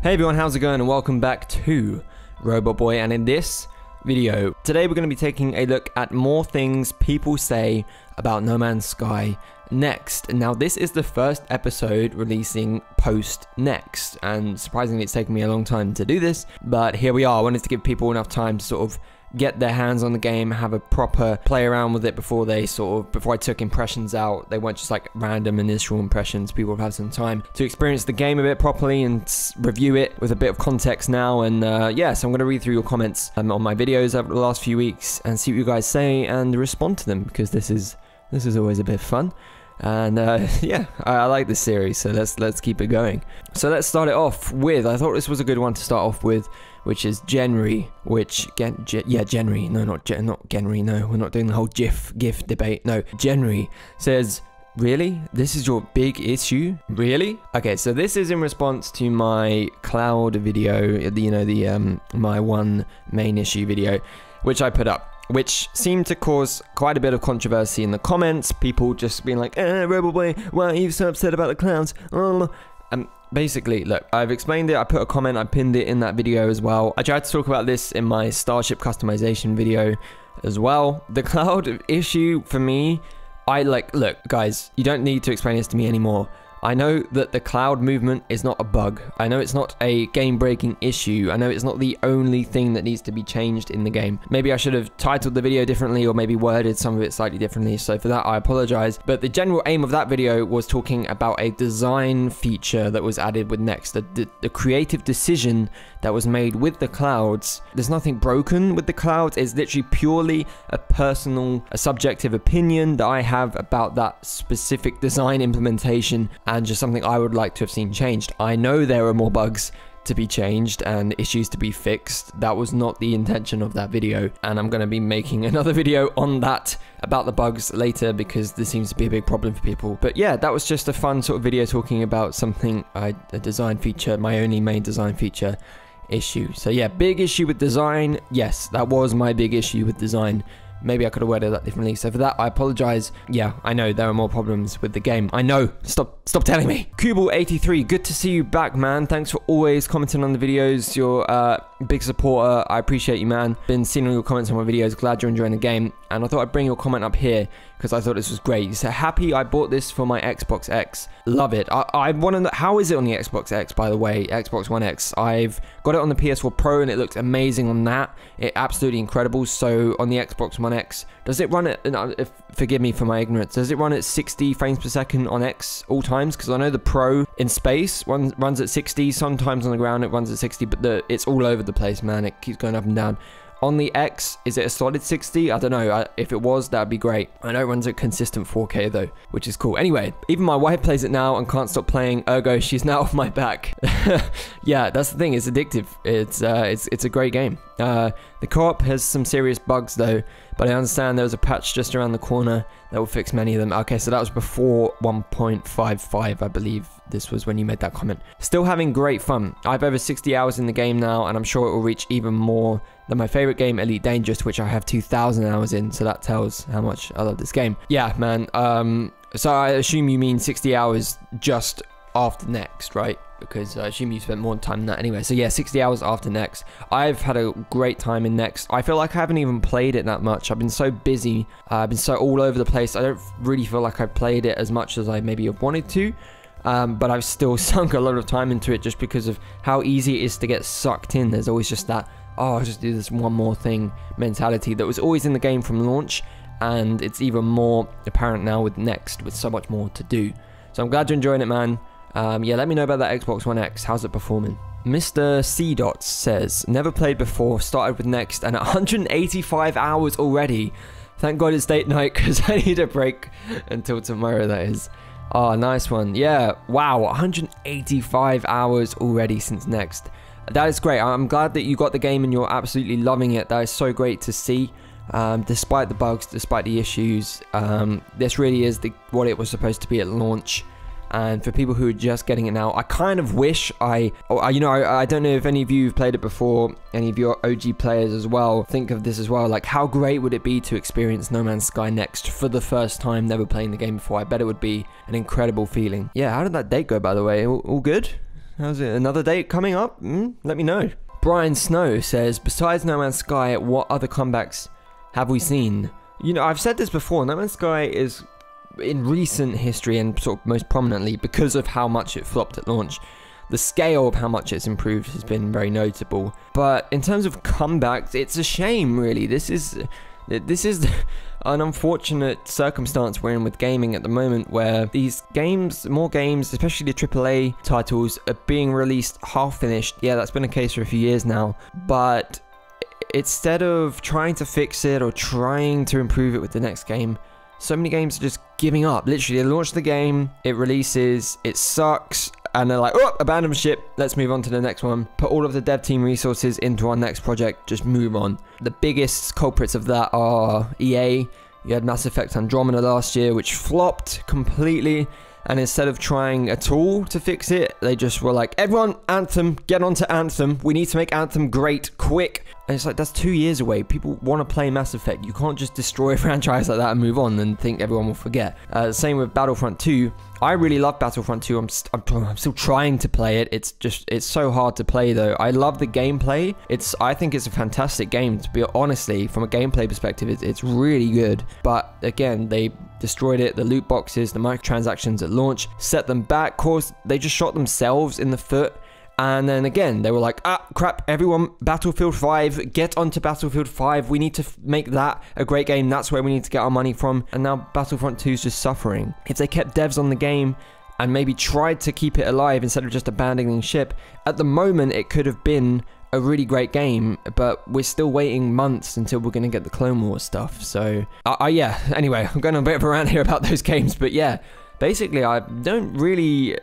Hey everyone, how's it going, and welcome back to Robot Boy. And in this video today we're going to be taking a look at more things people say about No Man's Sky Next. Now this is the first episode releasing post Next, and surprisingly it's taken me a long time to do this, but here we are. I wanted to give people enough time to sort of get their hands on the game, have a proper play around with it before I took impressions out. They weren't just like random initial impressions. People have had some time to experience the game a bit properly and review it with a bit of context now. And yeah, so I'm going to read through your comments on my videos over the last few weeks and see what you guys say and respond to them, because this is always a bit fun. And yeah, I like this series, so let's keep it going. So let's start it off with, I thought this was a good one to start off with, which is Genry, Genry, no, not Genry, no, we're not doing the whole GIF debate, no. Genry says, really? This is your big issue? Really? Okay, so this is in response to my cloud video, my one main issue video, which I put up, which seemed to cause quite a bit of controversy in the comments. People just being like, Robot Boy, why are you so upset about the clouds? Basically, look, I've explained it. I put a comment, I pinned it in that video as well. I tried to talk about this in my Starship customization video as well. The cloud issue for me, look, guys, you don't need to explain this to me anymore. I know that the cloud movement is not a bug. I know it's not a game-breaking issue. I know it's not the only thing that needs to be changed in the game. Maybe I should have titled the video differently, or maybe worded some of it slightly differently. So for that, I apologize. But the general aim of that video was talking about a design feature that was added with Next. The creative decision that was made with the clouds. There's nothing broken with the clouds. It's literally purely a subjective opinion that I have about that specific design implementation, and just something I would like to have seen changed. I know there are more bugs to be changed and issues to be fixed. That was not the intention of that video, and I'm going to be making another video on that about the bugs later, because this seems to be a big problem for people. But yeah, that was just a fun sort of video talking about something, a design feature, my only main design feature issue. So yeah, big issue with design. Yes, that was my big issue with design. Maybe I could have worded that differently. So for that, I apologize. Yeah, I know there are more problems with the game. I know. Stop telling me. Kubel83, good to see you back, man. Thanks for always commenting on the videos. You're a big supporter. I appreciate you, man. Been seeing all your comments on my videos. Glad you're enjoying the game. And I thought I'd bring your comment up here because I thought this was great. You said, happy I bought this for my Xbox X. Love it. I want to know, how is it on the Xbox X, by the way? Xbox One X. I've got it on the PS4 Pro and it looks amazing on that. It's absolutely incredible. So on the Xbox One X, does it run at, forgive me for my ignorance, does it run at 60 frames per second on X all times? Because I know the Pro in space runs at 60. Sometimes on the ground it runs at 60, but it's all over the place, man. It keeps going up and down. On the X, is it a solid 60? I don't know. If it was, that'd be great. I know it runs at consistent 4K though, which is cool. Anyway, even my wife plays it now and can't stop playing, ergo she's now off my back. Yeah, that's the thing. It's addictive. It's a great game. The co-op has some serious bugs though, but I understand there was a patch just around the corner that will fix many of them. Okay, so that was before 1.55, I believe. This was when you made that comment. Still having great fun. I have over 60 hours in the game now, and I'm sure it will reach even more than my favorite game, Elite Dangerous, which I have 2,000 hours in, so that tells how much I love this game. Yeah, man. So I assume you mean 60 hours just after Next, right? Because I assume you spent more time than that anyway. So yeah, 60 hours after Next. I've had a great time in Next. I feel like I haven't even played it that much. I've been so busy. I've been so all over the place. I don't really feel like I've played it as much as I maybe have wanted to. But I've still sunk a lot of time into it just because of how easy it is to get sucked in. There's always just that, oh, I'll just do this one more thing mentality that was always in the game from launch. And it's even more apparent now with Next, with so much more to do. So I'm glad you're enjoying it, man. Yeah, let me know about that Xbox One X. How's it performing? Mr. C. Dots says, never played before, started with Next, and 185 hours already. Thank God it's date night, because I need a break until tomorrow, that is. Oh, nice one. Yeah, wow, 185 hours already since Next. That is great. I'm glad that you got the game and you're absolutely loving it. That is so great to see. Despite the bugs, despite the issues, this really is what it was supposed to be at launch. And for people who are just getting it now, I kind of wish I don't know if any of you have played it before, any of your OG players as well, think of this as well. Like, how great would it be to experience No Man's Sky Next for the first time, never playing the game before? I bet it would be an incredible feeling. Yeah, how did that date go, by the way? All good? How's it? Another date coming up? Let me know. Brian Snow says, besides No Man's Sky, what other comebacks have we seen? You know, I've said this before, No Man's Sky is, in recent history and sort of most prominently, because of how much it flopped at launch, the scale of how much it's improved has been very notable. But in terms of comebacks, it's a shame, really. This is an unfortunate circumstance we're in with gaming at the moment, where these games, more games, especially the AAA titles, are being released half finished. Yeah, that's been the case for a few years now, but instead of trying to fix it or trying to improve it with the next game, so many games are just giving up. Literally, they launch the game, it releases, it sucks, and they're like, oh, abandon ship, let's move on to the next one. Put all of the dev team resources into our next project, just move on. The biggest culprits of that are EA. You had Mass Effect Andromeda last year, which flopped completely. And instead of trying at all to fix it, they just were like, everyone, Anthem, get onto Anthem. We need to make Anthem great, quick. And it's like, that's 2 years away. People want to play Mass Effect. You can't just destroy a franchise like that and move on and think everyone will forget. Same with Battlefront 2. I really love Battlefront 2. I'm still trying to play it. It's so hard to play though. I love the gameplay. I think it's a fantastic game, to be honestly, from a gameplay perspective. It's really good. But again, they destroyed it. The loot boxes, the microtransactions at launch, set them back. Of course, they just shot themselves in the foot. And then again, they were like, ah, crap, everyone, Battlefield 5, get onto Battlefield 5. We need to make that a great game. That's where we need to get our money from. And now Battlefront 2 is just suffering. If they kept devs on the game and maybe tried to keep it alive instead of just abandoning ship, at the moment, it could have been a really great game, but we're still waiting months until we're going to get the Clone Wars stuff. So, yeah, anyway, I'm going on a bit of a rant here about those games, but yeah, basically, I don't really...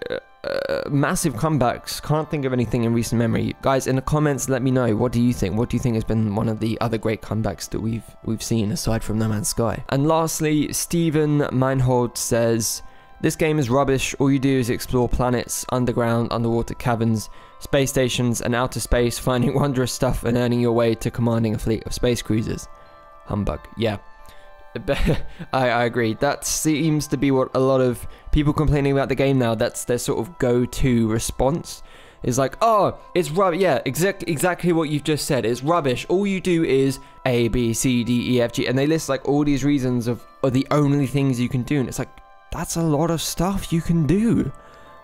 massive comebacks, can't think of anything in recent memory. Guys, in the comments, let me know, what do you think? What do you think has been one of the other great comebacks that we've seen aside from No Man's Sky? And lastly, Steven Meinhold says, this game is rubbish. All you do is explore planets, underground, underwater caverns, space stations, and outer space, finding wondrous stuff and earning your way to commanding a fleet of space cruisers. Humbug. Yeah. I agree. That seems to be what a lot of people complaining about the game now, that's their sort of go-to response. Is like, oh, it's rubbish. Yeah, exactly what you've just said. It's rubbish. All you do is A, B, C, D, E, F, G. And they list like all these reasons of the only things you can do. And it's like, that's a lot of stuff you can do.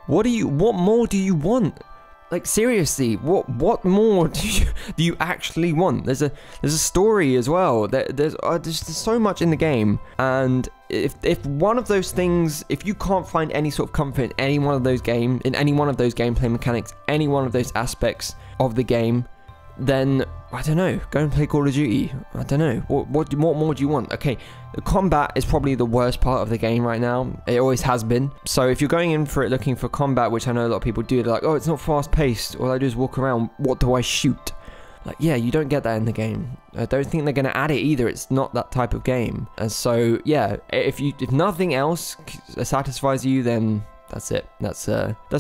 What more do you want? Like, seriously, what more do you actually want? There's a story as well. There's so much in the game, and if one of those things, if you can't find any sort of comfort in any one of those gameplay mechanics, any one of those aspects of the game, then I don't know, go and play Call of Duty. I don't know, what more do you want? Okay, the combat is probably the worst part of the game right now. It always has been. So if you're going in for it looking for combat, which I know a lot of people do, they're like, oh, it's not fast paced, all I do is walk around, what do I shoot? Like, yeah, you don't get that in the game. I don't think they're going to add it either. It's not that type of game. And so yeah, if nothing else satisfies you, then that's it. That's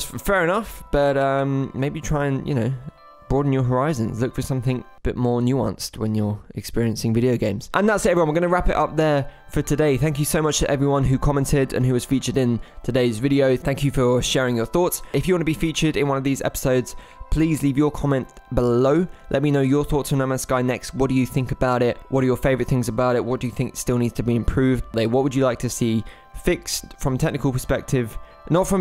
fair enough, but maybe try and, you know, broaden your horizons. Look for something a bit more nuanced when you're experiencing video games. And that's it, everyone. We're going to wrap it up there for today. Thank you so much to everyone who commented and who was featured in today's video. Thank you for sharing your thoughts. If you want to be featured in one of these episodes, please leave your comment below. Let me know your thoughts on No Man's Sky Next. What do you think about it? What are your favorite things about it? What do you think still needs to be improved? Like, what would you like to see fixed from a technical perspective? Not from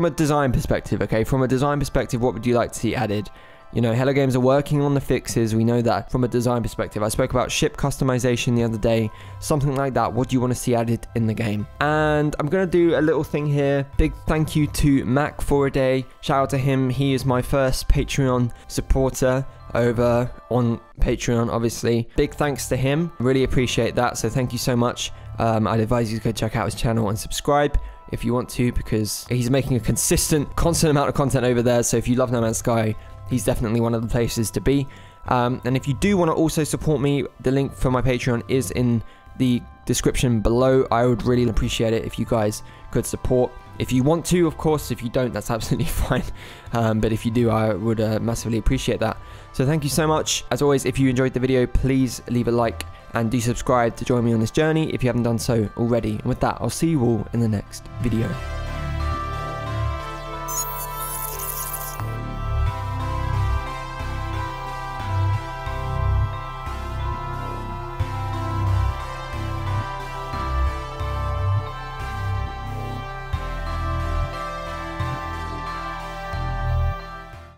a design perspective, okay? From a design perspective, what would you like to see added? You know, Hello Games are working on the fixes. We know that from a design perspective. I spoke about ship customization the other day. Something like that. What do you want to see added in the game? And I'm going to do a little thing here. Big thank you to Mac for a day. Shout out to him. He is my first Patreon supporter over on Patreon, obviously. Big thanks to him. Really appreciate that. So thank you so much. I'd advise you to go check out his channel and subscribe if you want to, because he's making a constant amount of content over there. So if you love No Man's Sky, he's definitely one of the places to be. And if you do want to also support me, the link for my Patreon is in the description below. I would really appreciate it if you guys could support. If you want to, of course. If you don't, that's absolutely fine. But if you do, I would massively appreciate that. So thank you so much. As always, if you enjoyed the video, please leave a like and do subscribe to join me on this journey if you haven't done so already. And with that, I'll see you all in the next video.